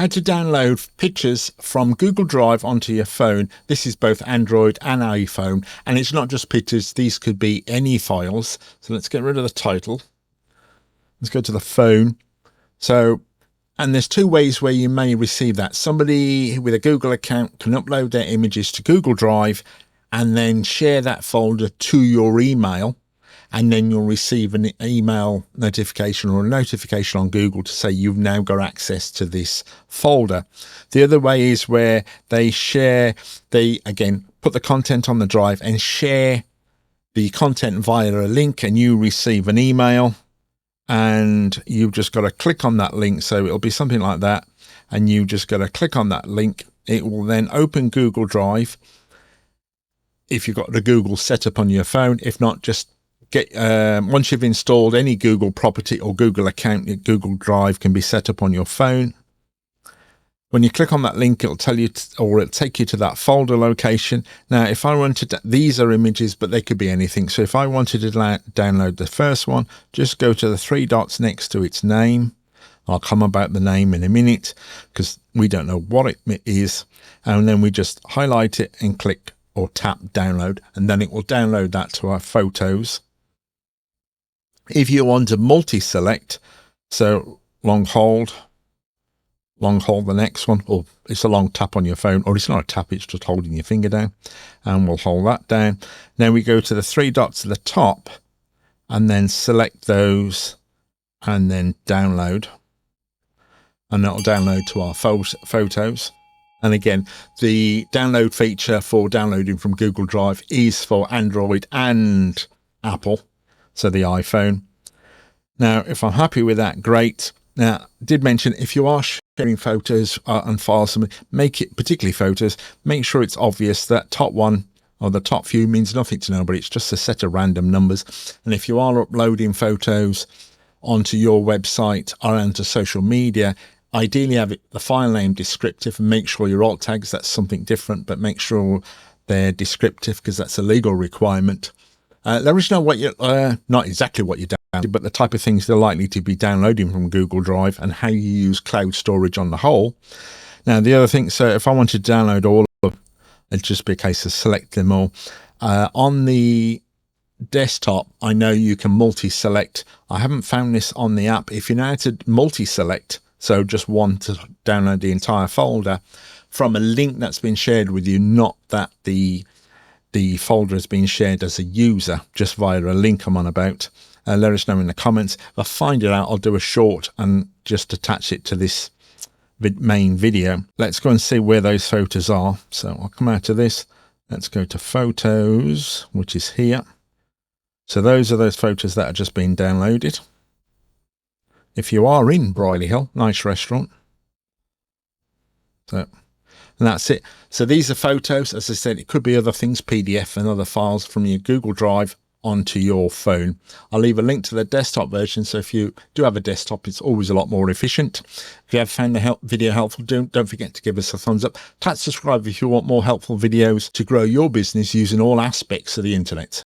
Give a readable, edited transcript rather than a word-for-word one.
How to download pictures from Google Drive onto your phone. This is both Android and iPhone, and it's not just pictures. These could be any files. So let's get rid of the title. Let's go to the phone. And there's two ways where you may receive that. Somebody with a Google account can upload their images to Google Drive and then share that folder to your email. And then you'll receive an email notification or a notification on Google to say you've now got access to this folder. The other way is where they again put the content on the drive and share the content via a link, and you receive an email, and you've just got to click on that link. So it'll be something like that, and you just got to click on that link. It will then open Google Drive if you've got the Google set up on your phone. If not, just once you've installed any Google property or Google account, Google Drive can be set up on your phone. When you click on that link, it'll tell you, or it'll take you to that folder location. Now, if I wanted these are images, but they could be anything. So if I wanted to download the first one, just go to the three dots next to its name. I'll come about the name in a minute because we don't know what it is. And then we just highlight it and click or tap download, and then it will download that to our photos. If you want to multi-select, so long hold the next one, or it's a long tap on your phone, or it's not a tap, it's just holding your finger down, and we'll hold that down. Now we go to the three dots at the top and then select those and then download, and that'll download to our photos. And again, the download feature for downloading from Google Drive is for Android and Apple, so the iPhone. Now, if I'm happy with that, great. Now, I did mention if you are sharing photos and files, make it, particularly photos, make sure it's obvious. That top one or the top few means nothing to nobody. It's just a set of random numbers. And if you are uploading photos onto your website or onto social media, ideally have the file name descriptive, and make sure your alt tags, that's something different, but make sure they're descriptive because that's a legal requirement. Let us know what you not exactly what you're downloading, but the type of things they're likely to be downloading from Google Drive and how you use cloud storage on the whole. Now, the other thing, so if I wanted to download all of them, it'd just be a case of select them all. On the desktop, I know you can multi-select. I haven't found this on the app. If you know how to multi-select, so just want to download the entire folder from a link that's been shared with you, not that the folder has been shared as a user, just via a link I'm on about. Let us know in the comments. If I find it out, I'll do a short and just attach it to this main video. Let's go and see where those photos are. So I'll come out of this. Let's go to photos, which is here. So those are those photos that are just being downloaded. If you are in Brierley Hill, nice restaurant. And that's it. So these are photos. As I said, it could be other things, PDF and other files from your Google Drive onto your phone. I'll leave a link to the desktop version. So if you do have a desktop, it's always a lot more efficient. If you have found the video helpful, don't forget to give us a thumbs up. Tap subscribe if you want more helpful videos to grow your business using all aspects of the internet.